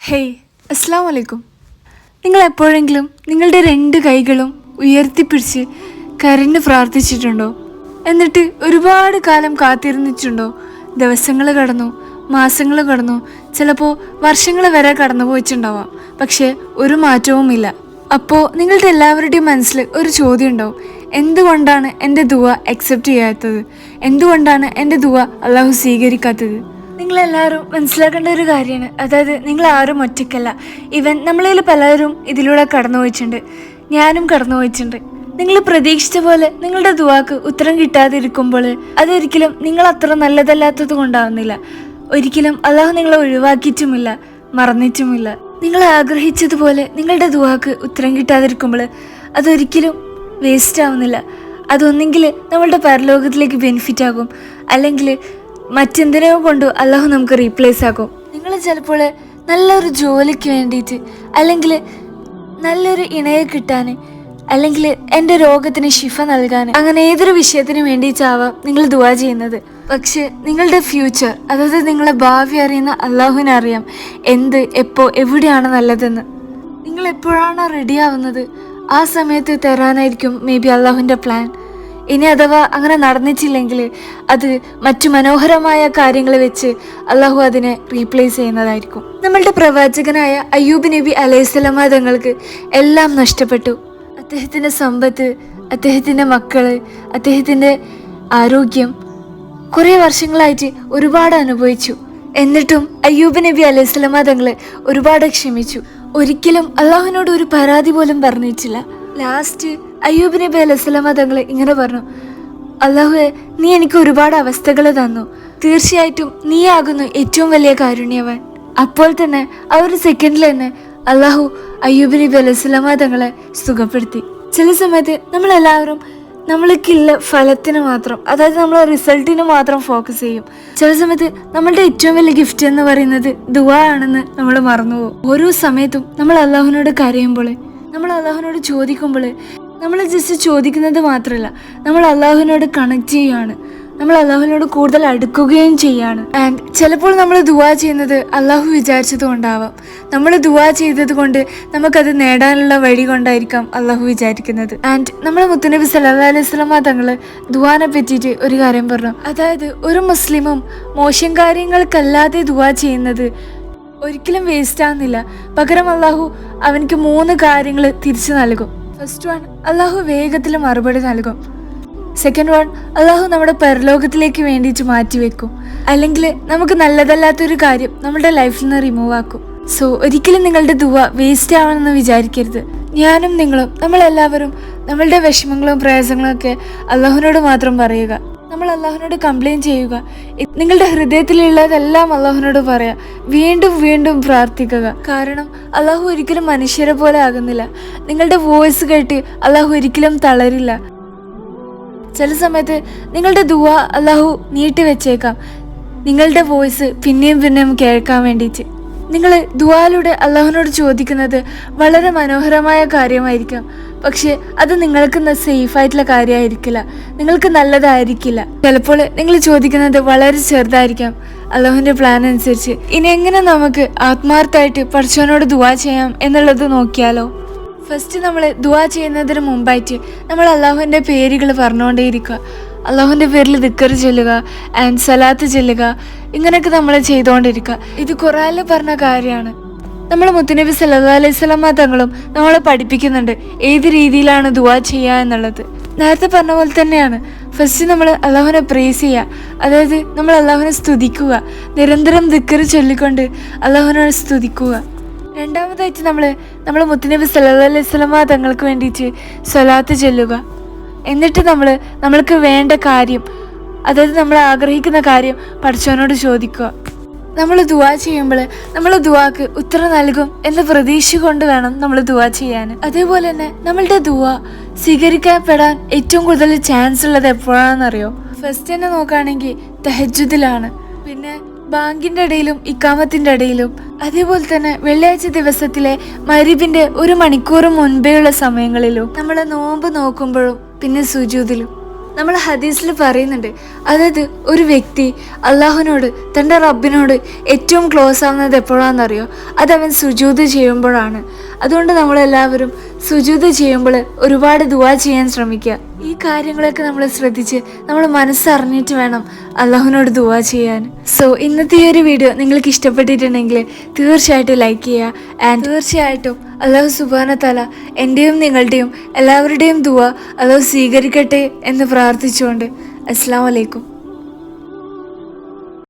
Hey, അസ്സലാമു അലൈക്കും. നിങ്ങൾ എപ്പോഴെങ്കിലും നിങ്ങളുടെ 2 കൈകളും ഉയർത്തിപ്പിടിച്ച് കരഞ്ഞ് പ്രാർത്ഥിച്ചിട്ടുണ്ടോ? എന്നിട്ട് ഒരുപാട് കാലം കാത്തിരുന്നിട്ടുണ്ടോ? ദിവസങ്ങൾ കടന്നു, മാസങ്ങൾ കടന്നു, ചിലപ്പോൾ വർഷങ്ങൾ വരെ കടന്നു പോയിട്ടുണ്ടാവാം. പക്ഷേ ഒരു മാറ്റവുമില്ല. അപ്പോൾ നിങ്ങളുടെ എല്ലാവരുടെയും മനസ്സിൽ ഒരു ചോദ്യം ഉണ്ടാവും, എന്തുകൊണ്ടാണ് എൻ്റെ ദുവ അക്സെപ്റ്റ് ചെയ്യാത്തത്? എന്തുകൊണ്ടാണ് എൻ്റെ ദുവ അള്ളാഹു സ്വീകരിക്കാത്തത്? നിങ്ങളെല്ലാവരും മനസ്സിലാക്കേണ്ട ഒരു കാര്യമാണ്, അതായത് നിങ്ങൾ ആരും ഒറ്റയ്ക്കല്ല. ഈവൻ നമ്മളിൽ പലരും ഇതിലൂടെ കടന്നു പോയിട്ടുണ്ട്, ഞാനും കടന്നു പോയിട്ടുണ്ട്. നിങ്ങൾ പ്രതീക്ഷിച്ച പോലെ നിങ്ങളുടെ ദുവാക്ക് ഉത്തരം കിട്ടാതിരിക്കുമ്പോൾ അതൊരിക്കലും നിങ്ങൾ അത്ര നല്ലതല്ലാത്തത് കൊണ്ടാവുന്നില്ല. ഒരിക്കലും അള്ളാഹു നിങ്ങളെ ഒഴിവാക്കിയിട്ടുമില്ല, മറന്നിട്ടുമില്ല. നിങ്ങൾ ആഗ്രഹിച്ചതുപോലെ നിങ്ങളുടെ ദുവാക്ക് ഉത്തരം കിട്ടാതിരിക്കുമ്പോൾ അതൊരിക്കലും വേസ്റ്റ് ആവുന്നില്ല. അതൊന്നെങ്കിൽ നമ്മളുടെ പരലോകത്തിലേക്ക് ബെനിഫിറ്റ് ആകും, അല്ലെങ്കിൽ മറ്റെന്തിനോ കൊണ്ട് അള്ളാഹു നമുക്ക് റീപ്ലേസ് ആക്കും. നിങ്ങൾ ചിലപ്പോൾ നല്ലൊരു ജോലിക്ക് വേണ്ടിയിട്ട്, അല്ലെങ്കിൽ നല്ലൊരു ഇണയെ കിട്ടാൻ, അല്ലെങ്കിൽ എൻ്റെ രോഗത്തിന് ശിഫ നൽകാൻ, അങ്ങനെ ഏതൊരു വിഷയത്തിന് വേണ്ടിയിട്ടാവാം നിങ്ങൾ ദുആ ചെയ്യുന്നത്. പക്ഷെ നിങ്ങളുടെ ഫ്യൂച്ചർ, അതായത് നിങ്ങളെ ഭാവി അറിയുന്ന അള്ളാഹുവിനെ അറിയാം എന്ത്, എപ്പോൾ, എവിടെയാണ് നല്ലതെന്ന്. നിങ്ങൾ എപ്പോഴാണ് റെഡി ആവുന്നത് ആ സമയത്ത് തരാനായിരിക്കും മേ ബി അള്ളാഹുവിൻ്റെ പ്ലാൻ. ഇനി അഥവാ അങ്ങനെ നടന്നിട്ടില്ലെങ്കിൽ അത് മറ്റു മനോഹരമായ കാര്യങ്ങൾ വെച്ച് അള്ളാഹു അതിനെ റീപ്ലേസ് ചെയ്യുന്നതായിരിക്കും. നമ്മളുടെ പ്രവാചകനായ അയ്യൂബ് നബി അലൈഹിസ്സലാം തങ്ങൾക്ക് എല്ലാം നഷ്ടപ്പെട്ടു. അദ്ദേഹത്തിൻ്റെ സമ്പത്ത്, അദ്ദേഹത്തിൻ്റെ മക്കള്, അദ്ദേഹത്തിൻ്റെ ആരോഗ്യം കുറേ വർഷങ്ങളായിട്ട് ഒരുപാട് അനുഭവിച്ചു. എന്നിട്ടും അയ്യൂബ് നബി അലൈഹിസ്സലാം തങ്ങൾ ഒരുപാട് ക്ഷമിച്ചു. ഒരിക്കലും അള്ളാഹുവിനോട് ഒരു പരാതി പോലും പറഞ്ഞിട്ടില്ല. ലാസ്റ്റ് അയ്യൂബ് നബി അലൈഹിസ്സലാം തങ്ങൾ ഇങ്ങനെ പറഞ്ഞു, അള്ളാഹുവേ, നീ എനിക്ക് ഒരുപാട് അവസ്ഥകൾ തന്നു, തീർച്ചയായിട്ടും നീ ആകുന്നു ഏറ്റവും വലിയ കാരുണ്യവാൻ. അപ്പോൾ തന്നെ ആ ഒരു സെക്കൻഡിൽ തന്നെ അള്ളാഹു അയ്യൂബ് നബി അലൈഹിസ്സലാം തങ്ങളെ സുഖപ്പെടുത്തി. ചില സമയത്ത് നമ്മളെല്ലാവരും നമ്മൾക്കുള്ള ഫലത്തിന് മാത്രം, അതായത് നമ്മളെ റിസൾട്ടിന് മാത്രം ഫോക്കസ് ചെയ്യും. ചില സമയത്ത് നമ്മളുടെ ഏറ്റവും വലിയ ഗിഫ്റ്റ് എന്ന് പറയുന്നത് ദുആ ആണെന്ന് നമ്മൾ മറന്നുപോകും. ഓരോ സമയത്തും നമ്മൾ അള്ളാഹുവിനോട് കരയുമ്പോൾ, നമ്മൾ അള്ളാഹുവിനോട് ചോദിക്കുമ്പോൾ, നമ്മൾ ജസ്റ്റ് ചോദിക്കുന്നത് മാത്രമല്ല, നമ്മൾ അള്ളാഹുവിനോട് കണക്ട് ചെയ്യുകയാണ്, നമ്മൾ അള്ളാഹുവിനോട് കൂടുതൽ അടുക്കുകയും ചെയ്യാണ്. ആൻഡ് ചിലപ്പോൾ നമ്മൾ ദുആ ചെയ്യുന്നത് അള്ളാഹു വിചാരിച്ചത് കൊണ്ടാവാം. നമ്മൾ ദുആ ചെയ്തത് കൊണ്ട് നമുക്കത് നേടാനുള്ള വഴി കൊണ്ടായിരിക്കാം അള്ളാഹു വിചാരിക്കുന്നത്. ആൻഡ് നമ്മുടെ മുത്തുനബി സല്ലല്ലാഹു അലൈഹി വസല്ലം തങ്ങൾ ദുആനെ പറ്റിയിട്ട് ഒരു കാര്യം പറഞ്ഞു, അതായത് ഒരു മുസ്ലിമും മോശം കാര്യങ്ങൾക്കല്ലാതെ ദുആ ചെയ്യുന്നത് ഒരിക്കലും വേസ്റ്റ് ആവുന്നില്ല. പകരം അള്ളാഹു അവനക്ക് 3 കാര്യങ്ങൾ തിരിച്ചു നൽകും. ഫസ്റ്റ് വൺ, അള്ളാഹു വേഗത്തിൽ മറുപടി നൽകും. സെക്കൻഡ് വൺ, അള്ളാഹു നമ്മുടെ പരലോകത്തിലേക്ക് വേണ്ടിയിട്ട് മാറ്റിവെക്കും, അല്ലെങ്കിൽ നമുക്ക് നല്ലതല്ലാത്തൊരു കാര്യം നമ്മുടെ ലൈഫിൽ നിന്ന് റിമൂവ് ആക്കും. സോ ഒരിക്കലും നിങ്ങളുടെ ദുആ വേസ്റ്റ് ആവണമെന്ന് വിചാരിക്കരുത്. ഞാനും നിങ്ങളും, നമ്മളെല്ലാവരും നമ്മളുടെ വിഷമങ്ങളും പ്രയാസങ്ങളും ഒക്കെ അള്ളാഹുവിനോട് മാത്രം പറയുക. നമ്മൾ അള്ളാഹുവിനോട് കംപ്ലയിൻറ്റ് ചെയ്യുക. നിങ്ങളുടെ ഹൃദയത്തിലുള്ളതെല്ലാം അള്ളാഹുവിനോട് പറയാം. വീണ്ടും വീണ്ടും പ്രാർത്ഥിക്കുക. കാരണം അള്ളാഹു ഒരിക്കലും മനുഷ്യരെ പോലെ ആകുന്നില്ല. നിങ്ങളുടെ വോയിസ് കേട്ട് അള്ളാഹു ഒരിക്കലും തളരില്ല. ചില സമയത്ത് നിങ്ങളുടെ ദുആ അള്ളാഹു നീട്ടി വെച്ചേക്കാം, നിങ്ങളുടെ വോയിസ് പിന്നെയും പിന്നെയും കേൾക്കാൻ വേണ്ടിയിട്ട്. നിങ്ങൾ ദുആയിലൂടെ അള്ളാഹുവിനോട് ചോദിക്കുന്നത് വളരെ മനോഹരമായ കാര്യമായിരിക്കാം, പക്ഷെ അത് നിങ്ങൾക്ക് സേഫായിട്ടുള്ള കാര്യമായിരിക്കില്ല, നിങ്ങൾക്ക് നല്ലതായിരിക്കില്ല. ചിലപ്പോൾ നിങ്ങൾ ചോദിക്കുന്നത് വളരെ ചെറുതായിരിക്കാം അള്ളാഹുവിൻ്റെ പ്ലാൻ അനുസരിച്ച്. ഇനി എങ്ങനെ നമുക്ക് ആത്മാർത്ഥമായിട്ട് പടച്ചവനോട് ദുആ ചെയ്യാം എന്നുള്ളത് നോക്കിയാലോ? ഫസ്റ്റ് നമ്മൾ ദുആ ചെയ്യുന്നതിന് മുമ്പായിട്ട് നമ്മൾ അള്ളാഹുവിൻ്റെ പേരുകൾ പറഞ്ഞുകൊണ്ടേയിരിക്കുക. അള്ളാഹുവിൻ്റെ പേരിൽ ദിക്ർ ചൊല്ലുക ആൻഡ് സലാത്ത് ചൊല്ലുക. ഇങ്ങനെയൊക്കെ നമ്മൾ ചെയ്തുകൊണ്ടിരിക്കുക. ഇത് ഖുർആനിൽ പറഞ്ഞ കാര്യമാണ്. നമ്മൾ മുത്തുനബി സല്ലല്ലാഹു അലൈഹി വസല്ലം തങ്ങളും നമ്മളെ പഠിപ്പിക്കുന്നുണ്ട് ഏത് രീതിയിലാണ് ദുആ ചെയ്യുക എന്നുള്ളത്. നേരത്തെ പറഞ്ഞ പോലെ തന്നെയാണ്. ഫസ്റ്റ് നമ്മൾ അള്ളാഹുവിനെ പ്രേസ് ചെയ്യുക, അതായത് നമ്മൾ അള്ളാഹുവിനെ സ്തുതിക്കുക, നിരന്തരം ദിക്ർ ചൊല്ലിക്കൊണ്ട് അള്ളാഹുവിനെ സ്തുതിക്കുക. രണ്ടാമതായിട്ട് നമ്മൾ മുത്തുനബി സല്ലല്ലാഹു അലൈഹി വസല്ലം തങ്ങൾക്ക് വേണ്ടിയിട്ട് സ്വലാത്ത് ചൊല്ലുക. എന്നിട്ട് നമ്മൾക്ക് വേണ്ട കാര്യം, അതായത് നമ്മൾ ആഗ്രഹിക്കുന്ന കാര്യം പടച്ചവനോട് ചോദിക്കുക. നമ്മൾ ദുആ ചെയ്യുമ്പോൾ നമ്മൾ ദുആക്ക് ഉത്തരം നൽകും എന്ന പ്രതീക്ഷ കൊണ്ട് വേണം നമ്മൾ ദുആ ചെയ്യാൻ. അതേപോലെ തന്നെ നമ്മളുടെ ദുആ സ്വീകരിക്കപ്പെടാൻ ഏറ്റവും കൂടുതൽ ചാൻസ് ഉള്ളത് എപ്പോഴാണെന്നറിയോ? ഫസ്റ്റ് തന്നെ നോക്കുകയാണെങ്കിൽ തഹജ്ജുദിലാണ്, പിന്നെ ബാങ്കിന്റെ ഇടയിലും ഇക്കാമത്തിന്റെ ഇടയിലും, അതേപോലെ തന്നെ വെള്ളിയാഴ്ച ദിവസത്തിലെ മഗ്‌രിബിന്റെ 1 മണിക്കൂർ മുൻപേയുള്ള സമയങ്ങളിലും, നമ്മൾ നോമ്പ് നോക്കുമ്പോഴും, പിന്നെ സുജൂദിലും. നമ്മൾ ഹദീസിൽ പറയുന്നുണ്ട്, അതായത് ഒരു വ്യക്തി അള്ളാഹുവിനോട് തൻ്റെ റബ്ബിനോട് ഏറ്റവും ക്ലോസ് ആവുന്നത് എപ്പോഴാണെന്നറിയോ? അതവൻ സുജൂദ് ചെയ്യുമ്പോഴാണ്. അതുകൊണ്ട് നമ്മളെല്ലാവരും സുജൂദ് ചെയ്യുമ്പോൾ ഒരുപാട് ദുആ ചെയ്യാൻ ശ്രമിക്കുക. ഈ കാര്യങ്ങളൊക്കെ നമ്മൾ ശ്രദ്ധിച്ച് നമ്മൾ മനസ്സറിഞ്ഞിട്ട് വേണം അള്ളാഹുവിനോട് ദുആ ചെയ്യാൻ. സോ ഇന്നത്തെ ഈ ഒരു വീഡിയോ നിങ്ങൾക്ക് ഇഷ്ടപ്പെട്ടിട്ടുണ്ടെങ്കിൽ തീർച്ചയായിട്ടും ലൈക്ക് ചെയ്യുക. ആൻഡ് തീർച്ചയായിട്ടും അള്ളാഹു സുബ്ഹാനഹു തആല എൻ്റെയും നിങ്ങളുടെയും എല്ലാവരുടെയും ദുആ അള്ളാഹു സ്വീകരിക്കട്ടെ എന്ന് പ്രാർത്ഥിച്ചുകൊണ്ട് അസ്സലാമു അലൈക്കും.